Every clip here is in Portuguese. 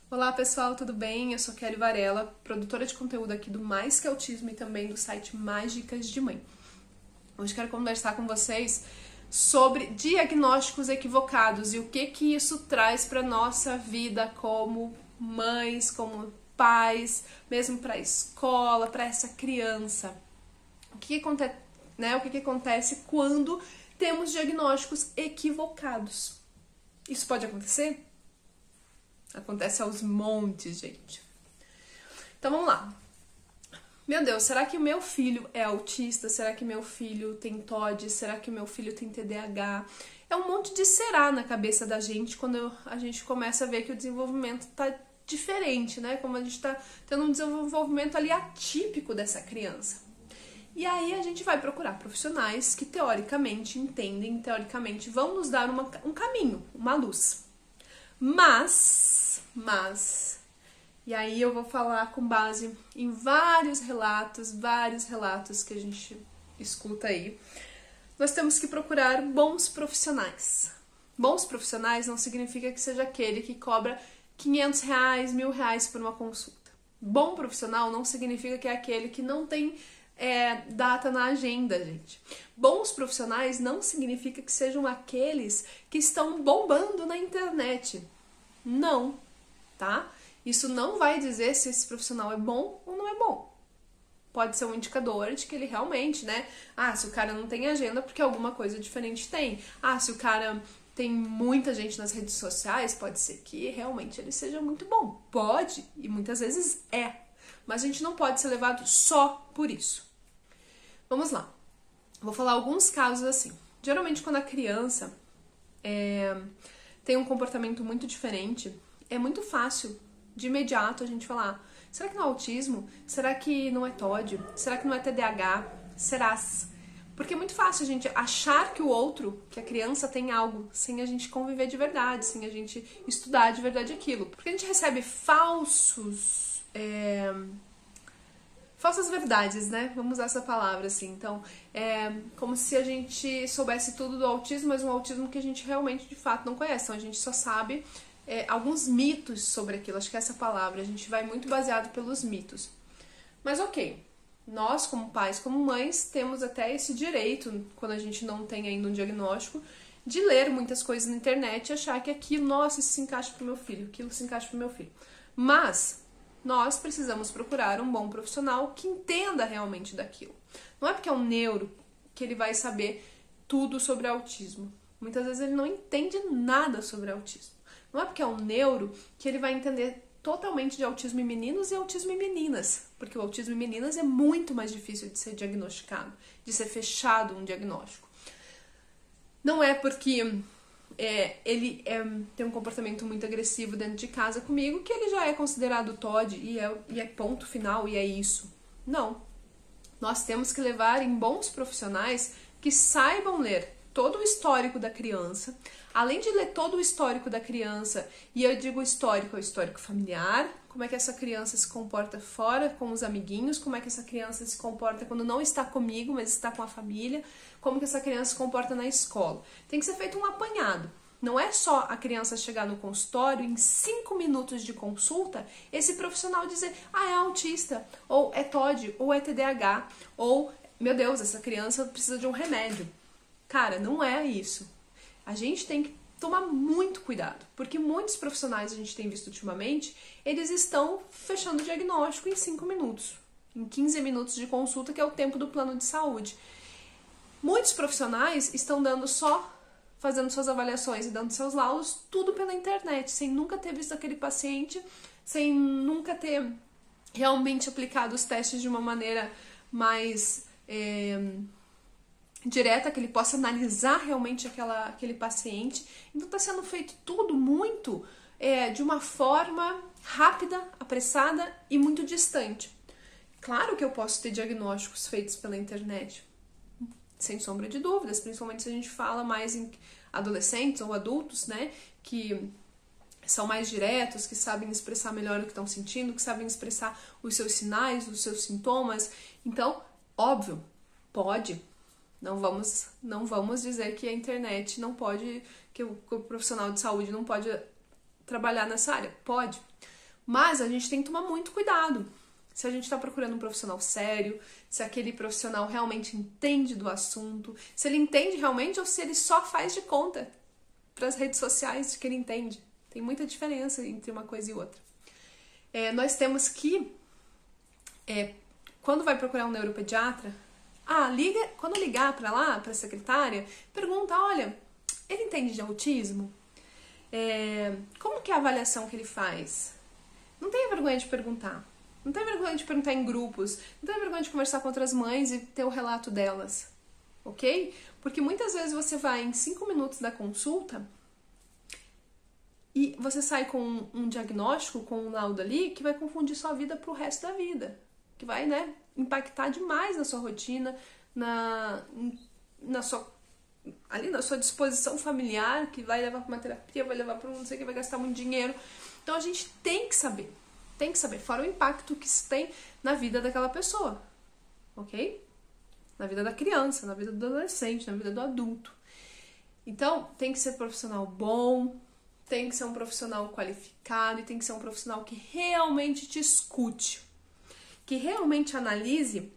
Olá pessoal, tudo bem? Eu sou Kelly Varela, produtora de conteúdo aqui do Mais Que Autismo e também do site Mais Dicas de Mãe. Hoje quero conversar com vocês sobre diagnósticos equivocados e o que isso traz para nossa vida como mães, como pais, mesmo para a escola, para essa criança. O que acontece quando temos diagnósticos equivocados? Isso pode acontecer? Acontece aos montes, gente. Então vamos lá. Meu Deus, será que o meu filho é autista? Será que meu filho tem TOD? Será que meu filho tem TDAH? É um monte de será na cabeça da gente quando a gente começa a ver que o desenvolvimento tá diferente, né? Como a gente tá tendo um desenvolvimento ali atípico dessa criança. E aí a gente vai procurar profissionais que teoricamente entendem, teoricamente vão nos dar um caminho, uma luz. Mas, e aí eu vou falar com base em vários relatos que a gente escuta aí. Nós temos que procurar bons profissionais. Bons profissionais não significa que seja aquele que cobra R$500, R$1.000 por uma consulta. Bom profissional não significa que é aquele que não tem data na agenda, gente. Bons profissionais não significa que sejam aqueles que estão bombando na internet. Não, tá? Isso não vai dizer se esse profissional é bom ou não é bom. Pode ser um indicador de que ele realmente, né? Se o cara não tem agenda porque alguma coisa diferente tem. Se o cara tem muita gente nas redes sociais, pode ser que realmente ele seja muito bom. Pode, e muitas vezes é. Mas a gente não pode ser levado só por isso. Vamos lá. Vou falar alguns casos assim. Geralmente quando a criança tem um comportamento muito diferente, é muito fácil, de imediato, a gente falar: será que não é autismo? Será que não é TOD? Será que não é TDAH? Serás? Porque é muito fácil a gente achar que o outro, que a criança tem algo, sem a gente conviver de verdade, sem a gente estudar de verdade aquilo. Porque a gente recebe falsas verdades, né? Vamos usar essa palavra assim. Então, é como se a gente soubesse tudo do autismo, mas um autismo que a gente realmente, de fato, não conhece. Então, a gente só sabe alguns mitos sobre aquilo. Acho que essa palavra, a gente vai muito baseado pelos mitos. Mas ok, nós como pais, como mães, temos até esse direito, quando a gente não tem ainda um diagnóstico, de ler muitas coisas na internet e achar que aquilo, nossa, isso se encaixa pro meu filho, aquilo se encaixa pro meu filho. Mas nós precisamos procurar um bom profissional que entenda realmente daquilo. Não é porque é um neuro que ele vai saber tudo sobre autismo. Muitas vezes ele não entende nada sobre autismo. Não é porque é um neuro que ele vai entender totalmente de autismo em meninos e autismo em meninas. Porque o autismo em meninas é muito mais difícil de ser diagnosticado, de ser fechado um diagnóstico. Não é porque ele tem um comportamento muito agressivo dentro de casa comigo, que ele já é considerado TOD e é ponto final e é isso. Não. Nós temos que levar em bons profissionais que saibam ler todo o histórico da criança. Além de ler todo o histórico da criança, e eu digo histórico, é o histórico familiar, como é que essa criança se comporta fora com os amiguinhos, como é que essa criança se comporta quando não está comigo, mas está com a família, como que essa criança se comporta na escola. Tem que ser feito um apanhado. Não é só a criança chegar no consultório, em 5 minutos de consulta, esse profissional dizer: é autista, ou é TOD, ou é TDAH, ou, meu Deus, essa criança precisa de um remédio. Cara, não é isso. A gente tem que tomar muito cuidado, porque muitos profissionais a gente tem visto ultimamente, eles estão fechando o diagnóstico em 5 minutos, em 15 minutos de consulta, que é o tempo do plano de saúde. Muitos profissionais estão fazendo suas avaliações e dando seus laudos tudo pela internet, sem nunca ter visto aquele paciente, sem nunca ter realmente aplicado os testes de uma maneira mais direta, que ele possa analisar realmente aquele paciente. Então está sendo feito tudo muito de uma forma rápida, apressada e muito distante. Claro que eu posso ter diagnósticos feitos pela internet, sem sombra de dúvidas, principalmente se a gente fala mais em adolescentes ou adultos, né, que são mais diretos, que sabem expressar melhor o que estão sentindo, que sabem expressar os seus sinais, os seus sintomas. Então, óbvio, pode. Não vamos dizer que a internet não pode, que o profissional de saúde não pode trabalhar nessa área. Pode. Mas a gente tem que tomar muito cuidado. Se a gente está procurando um profissional sério, se aquele profissional realmente entende do assunto, se ele entende realmente ou se ele só faz de conta para as redes sociais de que ele entende. Tem muita diferença entre uma coisa e outra. Nós temos que, quando vai procurar um neuropediatra, quando ligar para lá, para a secretária, pergunta, olha, ele entende de autismo? Como que é a avaliação que ele faz? Não tenha vergonha de perguntar. Não tenha vergonha de perguntar em grupos. Não tenha vergonha de conversar com outras mães e ter o relato delas. Ok? Porque muitas vezes você vai em 5 minutos da consulta e você sai com um diagnóstico, com um laudo ali, que vai confundir sua vida pro resto da vida. Que vai, né, impactar demais na sua rotina, na sua disposição familiar, que vai levar para uma terapia, vai levar para não sei o que, vai gastar muito dinheiro. Então a gente tem que saber, fora o impacto que isso tem na vida daquela pessoa, ok? Na vida da criança, na vida do adolescente, na vida do adulto. Então tem que ser profissional bom, tem que ser um profissional qualificado e tem que ser um profissional que realmente te escute, que realmente analise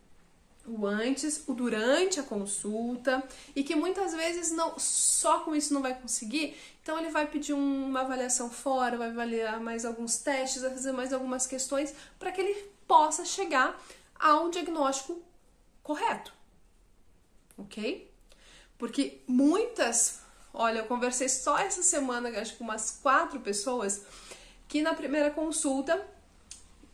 o antes, o durante a consulta e que muitas vezes não, só com isso não vai conseguir, então ele vai pedir uma avaliação fora, vai avaliar mais alguns testes, vai fazer mais algumas questões para que ele possa chegar a um diagnóstico correto, ok? Porque olha, eu conversei só essa semana, acho que com umas 4 pessoas, que na primeira consulta,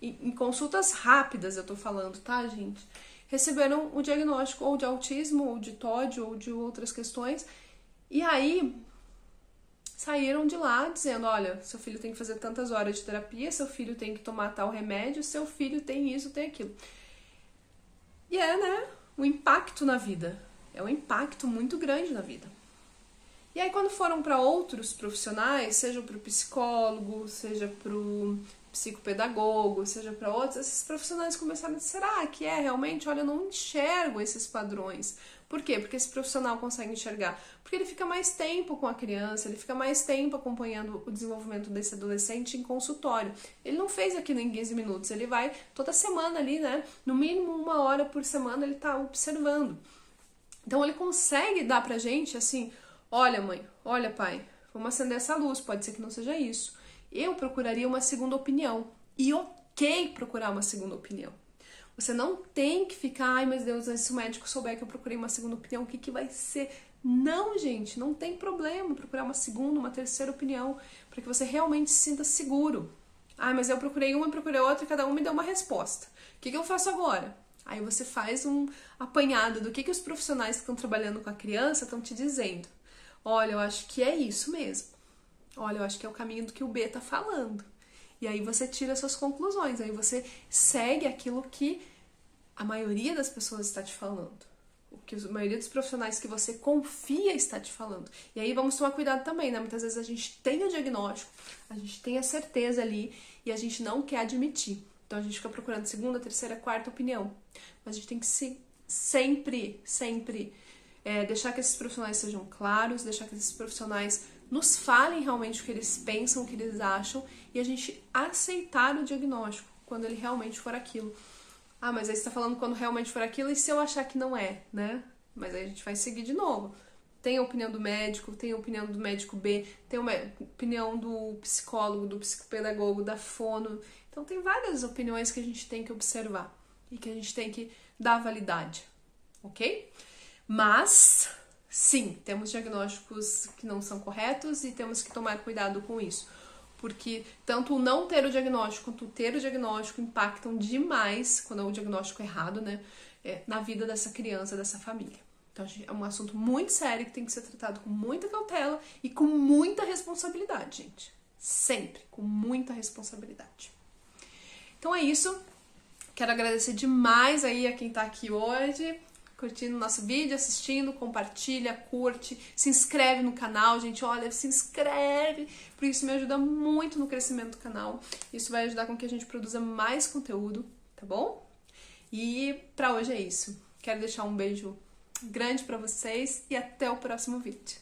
em consultas rápidas eu tô falando, tá, gente? Receberam o diagnóstico ou de autismo, ou de TOD, ou de outras questões, e aí saíram de lá dizendo, olha, seu filho tem que fazer tantas horas de terapia, seu filho tem que tomar tal remédio, seu filho tem isso, tem aquilo. E né, o impacto na vida. É um impacto muito grande na vida. E aí quando foram para outros profissionais, seja para o psicólogo, seja para o psicopedagogo, seja para outros, esses profissionais começaram a dizer, será que realmente? Olha, eu não enxergo esses padrões. Por quê? Porque esse profissional consegue enxergar. Porque ele fica mais tempo com a criança, ele fica mais tempo acompanhando o desenvolvimento desse adolescente em consultório. Ele não fez aquilo em 15 minutos, ele vai toda semana ali, né? No mínimo 1 hora por semana ele tá observando. Então ele consegue dar pra gente assim, olha mãe, olha pai, vamos acender essa luz, pode ser que não seja isso. Eu procuraria uma segunda opinião. E ok procurar uma segunda opinião. Você não tem que ficar, ai meu Deus, se o médico souber que eu procurei uma segunda opinião, o que vai ser? Não, gente, não tem problema procurar uma segunda, uma terceira opinião, para que você realmente se sinta seguro. Ah, mas eu procurei uma, procurei outra, e cada um me deu uma resposta. O que eu faço agora? Aí você faz um apanhado do que os profissionais que estão trabalhando com a criança estão te dizendo. Olha, eu acho que é isso mesmo. Olha, eu acho que é o caminho do que o B tá falando. E aí você tira suas conclusões, aí você segue aquilo que a maioria das pessoas está te falando. O que a maioria dos profissionais que você confia está te falando. E aí vamos tomar cuidado também, né? Muitas vezes a gente tem o diagnóstico, a gente tem a certeza ali e a gente não quer admitir. Então a gente fica procurando segunda, terceira, quarta opinião. Mas a gente tem que sempre deixar que esses profissionais sejam claros, deixar que esses profissionais nos falem realmente o que eles pensam, o que eles acham, e a gente aceitar o diagnóstico, quando ele realmente for aquilo. Ah, mas aí você tá falando quando realmente for aquilo, e se eu achar que não é, né? Mas aí a gente vai seguir de novo. Tem a opinião do médico, tem a opinião do médico B, tem a opinião do psicólogo, do psicopedagogo, da fono. Então tem várias opiniões que a gente tem que observar e que a gente tem que dar validade, ok? Mas sim, temos diagnósticos que não são corretos e temos que tomar cuidado com isso. Porque tanto o não ter o diagnóstico quanto o ter o diagnóstico impactam demais, quando é o diagnóstico errado, né, na vida dessa criança, dessa família. Então é um assunto muito sério que tem que ser tratado com muita cautela e com muita responsabilidade, gente. Sempre com muita responsabilidade. Então é isso. Quero agradecer demais aí a quem tá aqui hoje, curtindo o nosso vídeo, assistindo, compartilha, curte, se inscreve no canal, gente, olha, se inscreve, porque isso me ajuda muito no crescimento do canal, isso vai ajudar com que a gente produza mais conteúdo, tá bom? E pra hoje é isso, quero deixar um beijo grande pra vocês e até o próximo vídeo.